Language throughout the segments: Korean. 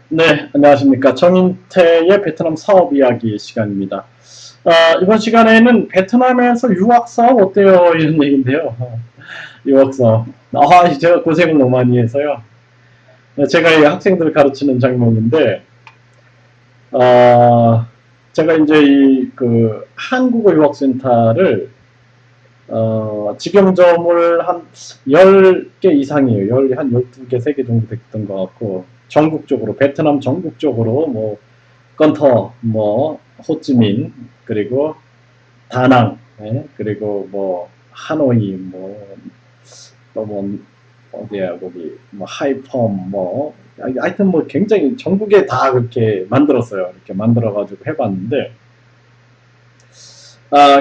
네, 안녕하십니까. 정인태의 베트남 사업 이야기 시간입니다. 이번 시간에는 베트남에서 유학 사업 어때요? 이런 얘기인데요. 유학 사업. 제가 고생을 너무 많이 해서요. 제가 이 학생들을 가르치는 장면인데, 어, 제가 이제 한국어 유학센터를, 직영점을 한 10개 이상이에요. 한 12개, 3개 정도 됐던 것 같고, 전국적으로, 베트남 전국적으로, 뭐, 건터, 뭐 호찌민, 그리고 다낭, 예? 그리고 뭐 하노이, 뭐 또 뭐 어디야 거기 뭐 하이펌, 뭐 하여튼 뭐 굉장히 전국에 다 그렇게 만들었어요. 이렇게 만들어가지고 해봤는데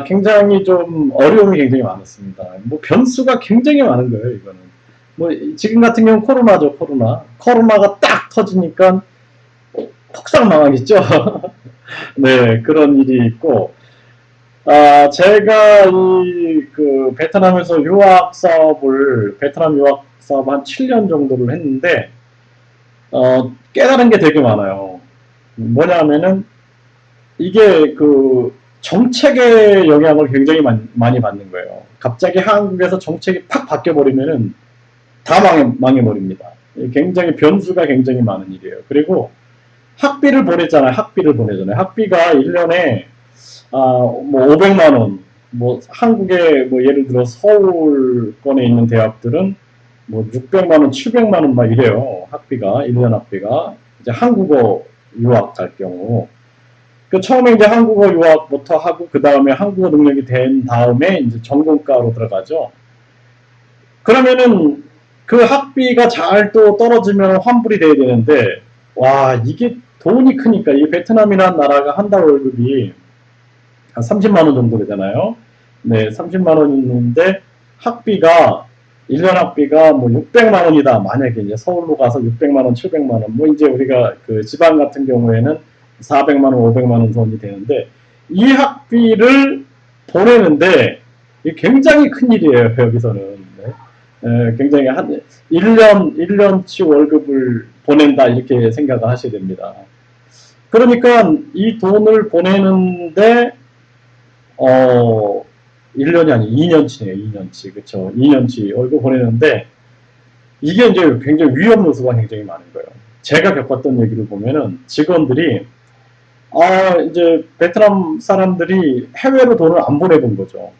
굉장히 좀 어려움이 굉장히 많았습니다. 뭐 변수가 굉장히 많은 거예요. 이거는 뭐 지금 같은 경우는 코로나죠. 코로나가 딱 터지니까 폭삭 망하겠죠. 네, 그런 일이 있고, 제가 베트남에서 베트남 유학 사업 한 7년 정도를 했는데, 깨달은 게 되게 많아요. 뭐냐면은, 이게 정책의 영향을 굉장히 많이 받는 거예요. 갑자기 한국에서 정책이 팍 바뀌어버리면은 다 망해버립니다. 굉장히 변수가 굉장히 많은 일이에요. 그리고 학비를 보내잖아요. 학비가 1년에 뭐 500만 원, 뭐 한국에 뭐 예를 들어 서울권에 있는 대학들은 뭐 600만 원, 700만 원 막 이래요. 학비가 1년 학비가 이제 한국어 유학 갈 경우 처음에 이제 한국어 유학부터 하고 그 다음에 한국어 능력이 된 다음에 이제 전공과로 들어가죠. 그러면은 그 학비가 잘 또 떨어지면 환불이 돼야 되는데 와 이게 돈이 크니까 이 베트남이라는 나라가 한 달 월급이 한 30만 원 정도 되잖아요. 네, 30만 원인데 학비가 1년 학비가 뭐 600만 원이다. 만약에 이제 서울로 가서 600만 원, 700만 원. 뭐 이제 우리가 그 지방 같은 경우에는 400만 원, 500만 원 돈이 되는데 이 학비를 보내는데 굉장히 큰 일이에요. 여기서는. 네. 굉장히 한 1년치 월급을 보낸다 이렇게 생각을 하셔야 됩니다. 그러니까 이 돈을 보내는데 어, 1년이 아니 2년치네요. 2년치. 그쵸. 2년치 얼굴 보내는데 이게 이제 굉장히 위험 요소가 굉장히 많은 거예요. 제가 겪었던 얘기를 보면은 직원들이 이제 베트남 사람들이 해외로 돈을 안 보내본 거죠.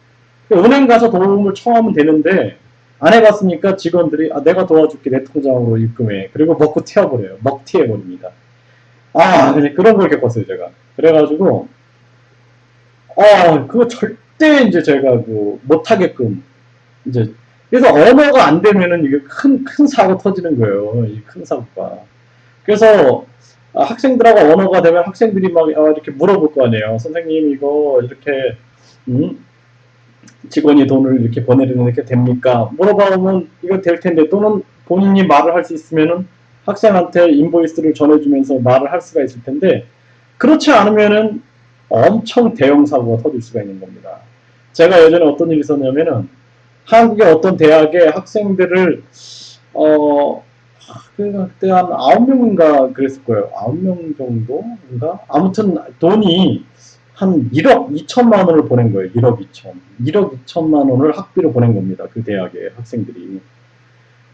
은행 가서 도움을 청하면 되는데 안 해봤으니까 직원들이 내가 도와줄게 내 통장으로 입금해. 그리고 먹고 튀어버려요. 먹튀해버립니다. 그런 걸 겪었어요 제가. 그래가지고 그거 절대 이제 제가 못하게끔, 이제, 그래서 언어가 안 되면은 이게 큰 사고 터지는 거예요. 이 큰 사고가. 그래서 학생들하고 언어가 되면 학생들이 막 이렇게 물어볼 거 아니에요. 선생님, 이거 이렇게, 음? 직원이 돈을 이렇게 보내려면 이렇게 됩니까? 물어봐보면 이거 될 텐데, 또는 본인이 말을 할 수 있으면은 학생한테 인보이스를 전해주면서 말을 할 수가 있을 텐데, 그렇지 않으면은 엄청 대형 사고가 터질 수가 있는 겁니다. 제가 예전에 어떤 일이 있었냐면은 한국의 어떤 대학의 학생들을 어 그때 한 9명인가 그랬을 거예요. 9명 정도인가? 아무튼 돈이 한 1억 2천만 원을 보낸 거예요. 1억 2천. 1억 2천만 원을 학비로 보낸 겁니다. 그 대학의 학생들이.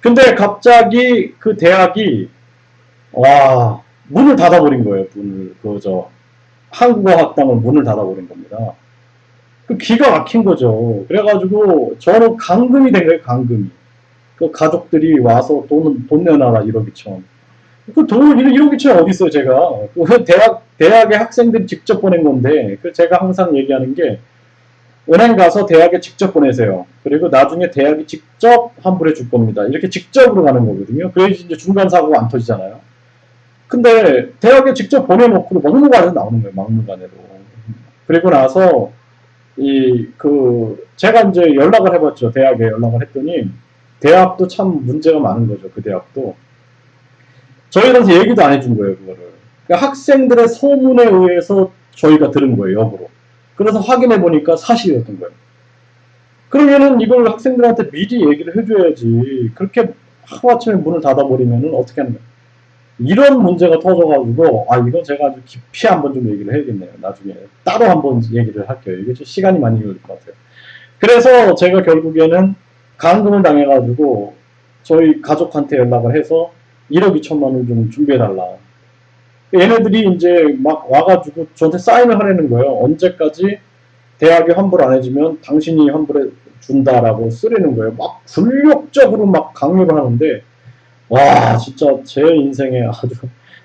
근데 갑자기 그 대학이 문을 닫아버린 거예요. 한국어 학당을 문을 닫아버린 겁니다. 그 기가 막힌 거죠. 그래가지고 저는 감금이 된 거예요. 감금이. 그 가족들이 와서 돈 내놔라 1억 2천. 그 돈 1억 2천 어디 있어요 제가. 그 대학의 학생들이 직접 보낸 건데 그 제가 항상 얘기하는 게 은행 가서 대학에 직접 보내세요. 그리고 나중에 대학이 직접 환불해 줄 겁니다. 이렇게 직접으로 가는 거거든요. 그래야지 이제 중간 사고가 안 터지잖아요. 근데 대학에 직접 보내놓고 막무가내로 나오는 거예요. 막무가내로. 그리고 나서 제가 이제 연락을 해봤죠. 대학에 연락을 했더니 대학도 참 문제가 많은 거죠. 그 대학도 저희한테 얘기도 안 해준 거예요. 그거를. 그러니까 학생들의 소문에 의해서 저희가 들은 거예요. 역으로. 그래서 확인해 보니까 사실이었던 거예요. 그러면은 이걸 학생들한테 미리 얘기를 해줘야지. 그렇게 하루아침에 문을 닫아버리면은 어떻게 하는 거예요? 이런 문제가 터져가지고, 아, 이건 제가 아주 깊이 한번 좀 얘기를 해야겠네요. 나중에. 따로 한번 얘기를 할게요. 이게 좀 시간이 많이 걸릴 것 같아요. 그래서 제가 결국에는 감금을 당해가지고, 저희 가족한테 연락을 해서 1억 2천만 원 좀 준비해달라. 얘네들이 이제 막 와가지고 저한테 사인을 하라는 거예요. 언제까지 대학이 환불 안 해주면 당신이 환불해 준다라고 쓰라는 거예요. 막 굴욕적으로 막 강요를 하는데, 와, 진짜 제 인생에 아주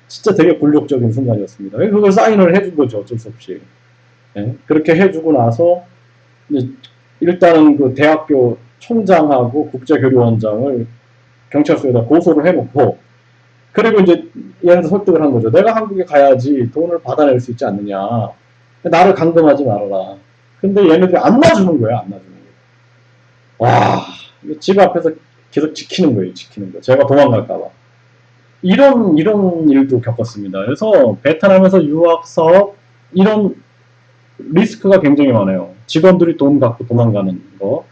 진짜 되게 굴욕적인 순간이었습니다. 그걸 사인을 해준 거죠, 어쩔 수 없이. 네? 그렇게 해주고 나서 일단은 그 대학교 총장하고 국제교류원장을 경찰서에다 고소를 해놓고, 그리고 이제 얘네들 설득을 한 거죠. 내가 한국에 가야지 돈을 받아낼 수 있지 않느냐. 나를 감금하지 말아라. 근데 얘네들이 안 놔주는 거예요, 안 놔주는 거예요. 와, 집 앞에서 계속 지키는 거예요, 지키는 거. 제가 도망갈까봐. 이런 일도 겪었습니다. 그래서 베트남에서 유학 사업, 이런 리스크가 굉장히 많아요. 직원들이 돈 갖고 도망가는 거,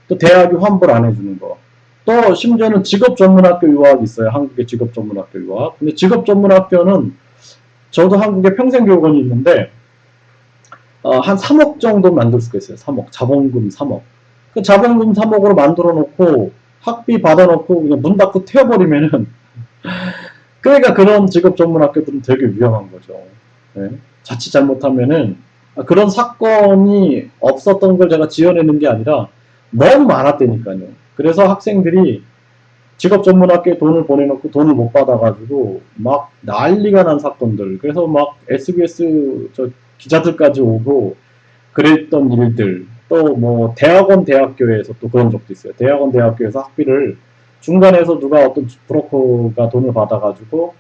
또 대학이 환불 안 해주는 거, 또 심지어는 직업전문학교 유학이 있어요. 한국의 직업전문학교 유학. 근데 직업전문학교는 저도 한국에 평생교육원이 있는데 한 3억 정도 만들 수가 있어요. 3억. 자본금 3억. 그 자본금 3억으로 만들어 놓고 학비 받아 놓고 그냥 문 닫고 태워버리면은, 그러니까 그런 직업 전문 학교들은 되게 위험한 거죠. 네. 자칫 잘못하면은 그런 사건이 없었던 걸 제가 지어내는 게 아니라 너무 많았다니까요. 그래서 학생들이 직업 전문 학교에 돈을 보내놓고 돈을 못 받아가지고 막 난리가 난 사건들. 그래서 막 SBS 저 기자들까지 오고 그랬던 일들. 또 뭐 대학원 대학교에서 또 그런 적도 있어요. 대학원 대학교에서 학비를 중간에서 누가 어떤 브로커가 돈을 받아가지고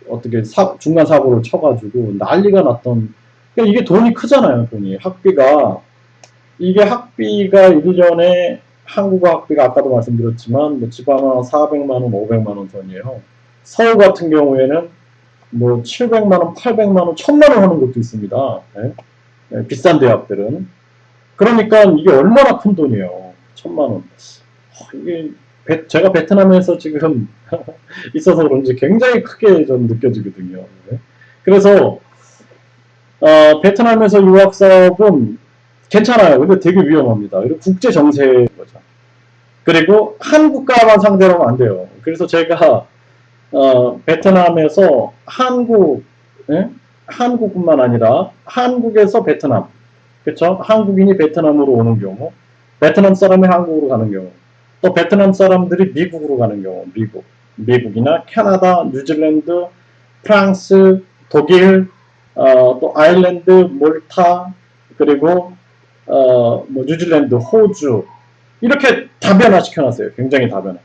어떻게 중간 사고를 쳐가지고 난리가 났던. 그러니까 이게 돈이 크잖아요. 돈이 학비가, 이게 학비가 1년에 한국어 학비가 아까도 말씀드렸지만 뭐 지방은 400만 원, 500만 원 선이에요. 서울 같은 경우에는 뭐 700만 원, 800만 원, 1000만 원 하는 곳도 있습니다. 네? 네, 비싼 대학들은. 그러니까 이게 얼마나 큰 돈이에요. 1000만 원. 이게 제가 베트남에서 지금 있어서 그런지 굉장히 크게 좀 느껴지거든요. 네. 그래서 베트남에서 유학 사업은 괜찮아요. 근데 되게 위험합니다. 그리고 국제 정세인 거죠. 그리고 한국가만 상대로 하면 안 돼요. 그래서 제가 베트남에서 예? 한국뿐만 아니라 한국에서 베트남, 그렇죠? 한국인이 베트남으로 오는 경우, 베트남 사람이 한국으로 가는 경우, 또 베트남 사람들이 미국으로 가는 경우, 미국이나 캐나다, 뉴질랜드, 프랑스, 독일, 또 아일랜드, 몰타, 그리고 뭐 뉴질랜드, 호주, 이렇게 다변화 시켜놨어요. 굉장히 다변화.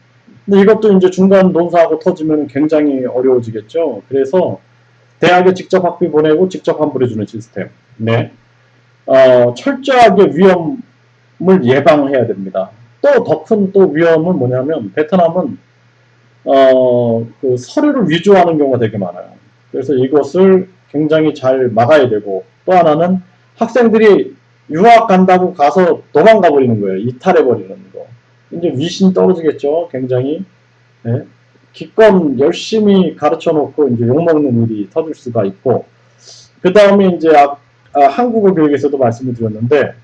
근데 이것도 이제 중간 논사하고 터지면 굉장히 어려워지겠죠. 그래서 대학에 직접 학비 보내고 직접 환불해주는 시스템. 네. 철저하게 위험을 예방해야 됩니다. 또 더 큰 또 위험은 뭐냐면 베트남은 그 서류를 위조하는 경우가 되게 많아요. 그래서 이것을 굉장히 잘 막아야 되고, 또 하나는 학생들이 유학 간다고 가서 도망가 버리는 거예요. 이탈해 버리는 거. 이제 위신 떨어지겠죠. 굉장히. 네. 기껏 열심히 가르쳐 놓고 이제 욕먹는 일이 터질 수가 있고, 그 다음에 이제 한국어 교육에서도 말씀을 드렸는데,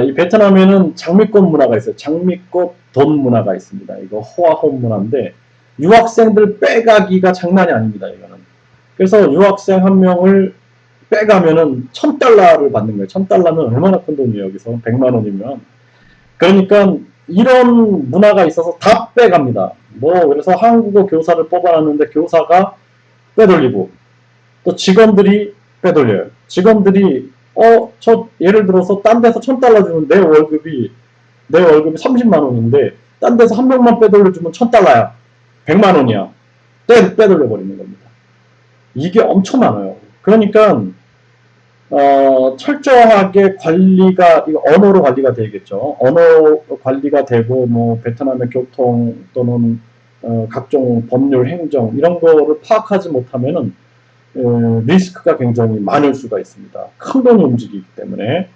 이 베트남에는 장미꽃 문화가 있어요. 장미꽃 돈 문화가 있습니다. 이거 호아홈 문화인데 유학생들 빼가기가 장난이 아닙니다. 이거는. 그래서 유학생 한 명을 빼가면은 1000달러를 받는 거예요. 1000달러면 얼마나 큰 돈이에요. 여기서 100만 원이면. 그러니까 이런 문화가 있어서 다 빼갑니다. 뭐 그래서 한국어 교사를 뽑아놨는데 교사가 빼돌리고, 또 직원들이 빼돌려요. 직원들이 저 예를 들어서 딴 데서 1000달러 주면 내 월급이 30만 원인데 딴 데서 한 명만 빼돌려 주면 1000달러야. 100만 원이야. 빼돌려 버리는 겁니다. 이게 엄청 많아요. 그러니까 철저하게 관리가, 이거 언어로 관리가 되겠죠. 언어 관리가 되고, 뭐 베트남의 교통 또는 각종 법률 행정 이런 거를 파악하지 못하면은 리스크가 굉장히 많을 수가 있습니다. 큰 돈이 움직이기 때문에.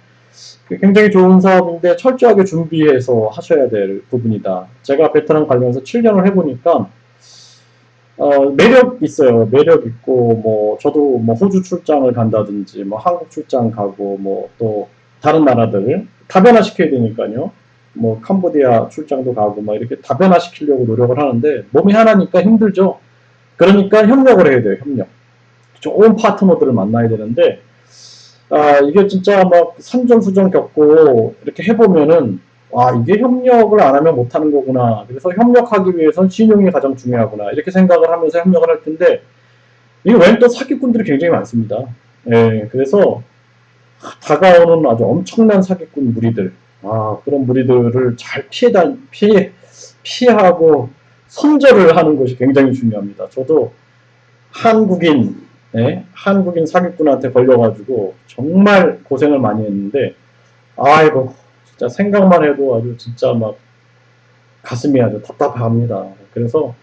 굉장히 좋은 사업인데 철저하게 준비해서 하셔야 될 부분이다. 제가 베트남 관련해서 7년을 해보니까 매력 있어요. 매력 있고, 뭐, 저도 뭐 호주 출장을 간다든지, 뭐 한국 출장 가고, 뭐 또 다른 나라들 다변화시켜야 되니까요. 뭐 캄보디아 출장도 가고, 막 이렇게 다변화시키려고 노력을 하는데, 몸이 하나니까 힘들죠. 그러니까 협력을 해야 돼요, 협력. 좋은 파트너들을 만나야 되는데, 이게 진짜 막 산전수전 겪고 이렇게 해보면은, 이게 협력을 안 하면 못하는 거구나. 그래서 협력하기 위해선 신용이 가장 중요하구나. 이렇게 생각을 하면서 협력을 할 텐데, 이 외엔 또 사기꾼들이 굉장히 많습니다. 예, 그래서 다가오는 아주 엄청난 사기꾼 무리들, 그런 무리들을 잘 피하고 손절을 하는 것이 굉장히 중요합니다. 저도 한국인, 한국인 사기꾼한테 걸려가지고 정말 고생을 많이 했는데, 아이고, 진짜 생각만 해도 아주 진짜 막 가슴이 아주 답답합니다. 그래서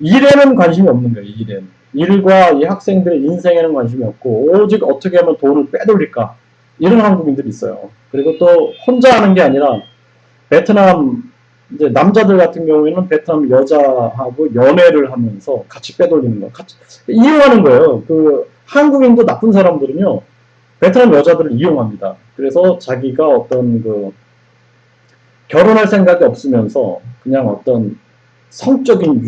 일에는 관심이 없는 거예요, 일에는. 일과 이 학생들의 인생에는 관심이 없고, 오직 어떻게 하면 돈을 빼돌릴까. 이런 한국인들이 있어요. 그리고 또 혼자 하는 게 아니라, 베트남, 이제 남자들 같은 경우에는 베트남 여자하고 연애를 하면서 같이 빼돌리는 거, 같이 이용하는 거예요. 그 한국인도 나쁜 사람들은요, 베트남 여자들을 이용합니다. 그래서 자기가 어떤 그 결혼할 생각이 없으면서 그냥 어떤 성적인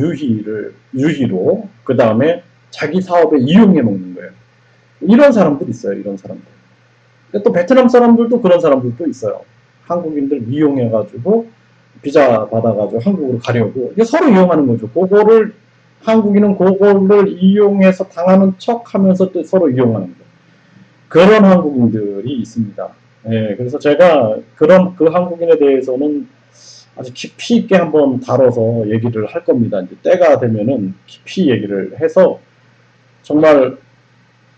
유희로 그 다음에 자기 사업에 이용해 먹는 거예요. 이런 사람들 있어요. 이런 사람들. 또 베트남 사람들도 그런 사람들도 있어요. 한국인들 이용해가지고 비자 받아가지고 한국으로 가려고. 이게 서로 이용하는 거죠. 그거를 한국인은 그거를 이용해서 당하는 척하면서 또 서로 이용하는 거예요. 그런 한국인들이 있습니다. 예, 그래서 제가 그 한국인에 대해서는 아주 깊이 있게 한번 다뤄서 얘기를 할 겁니다. 이제 때가 되면은 깊이 얘기를 해서 정말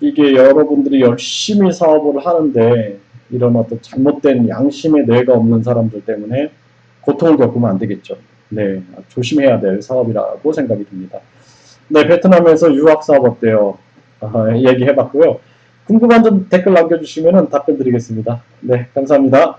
이게 여러분들이 열심히 사업을 하는데 이런 어떤 잘못된 양심의 뇌가 없는 사람들 때문에 고통을 겪으면 안 되겠죠. 네, 조심해야 될 사업이라고 생각이 듭니다. 네, 베트남에서 유학 사업 어때요? 얘기해봤고요. 궁금한 점 댓글 남겨주시면 답변 드리겠습니다. 네, 감사합니다.